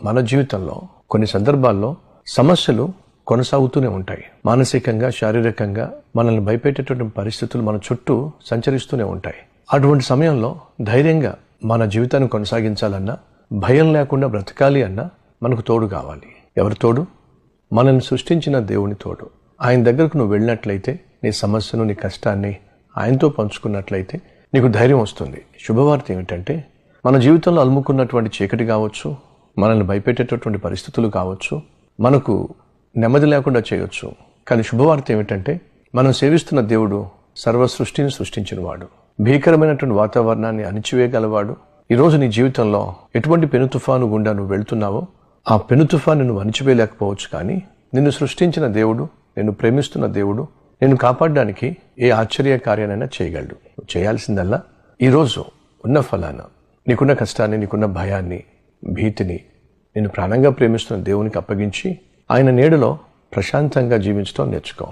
మన జీవితంలో కొన్ని సందర్భాల్లో సమస్యలు కొనసాగుతూనే ఉంటాయి. మానసికంగా, శారీరకంగా మనల్ని భయపెట్టేటువంటి పరిస్థితులు మన చుట్టూ సంచరిస్తూనే ఉంటాయి. అటువంటి సమయంలో ధైర్యంగా మన జీవితాన్ని కొనసాగించాలన్నా, భయం లేకుండా బ్రతకాలి అన్నా మనకు తోడు కావాలి. ఎవరి తోడు? మనల్ని సృష్టించిన దేవుని తోడు. ఆయన దగ్గరకు నువ్వు వెళ్ళినట్లయితే నీ సమస్యను, నీ కష్టాన్ని ఆయనతో పంచుకున్నట్లయితే నీకు ధైర్యం వస్తుంది. శుభవార్త ఏమిటంటే, మన జీవితంలో అలుముకున్నటువంటి చీకటి కావచ్చు, మనల్ని భయపెట్టేటటువంటి పరిస్థితులు కావచ్చు, మనకు నెమ్మది లేకుండా చేయొచ్చు. కానీ శుభవార్త ఏమిటంటే, మనం సేవిస్తున్న దేవుడు సర్వ సృష్టిని సృష్టించినవాడు, భీకరమైనటువంటి వాతావరణాన్ని అణిచివేయగలవాడు. ఈరోజు నీ జీవితంలో ఎటువంటి పెను తుఫాను గుండా నువ్వు వెళ్తున్నావో ఆ పెను తుఫాను నువ్వు అణిచివేయలేకపోవచ్చు, కానీ నిన్ను సృష్టించిన దేవుడు, నిన్ను ప్రేమిస్తున్న దేవుడు నిన్ను కాపాడడానికి ఏ ఆశ్చర్య కార్యానైనా చేయగలడు. నువ్వు చేయాల్సిందల్లా ఈరోజు ఉన్న ఫలాన నీకున్న కష్టాన్ని, నీకున్న భయాన్ని, భీతిని నిన్ను ప్రాణంగా ప్రేమిస్తున్న దేవునికి అప్పగించి ఆయన నీడలో ప్రశాంతంగా జీవించడం నేర్చుకో.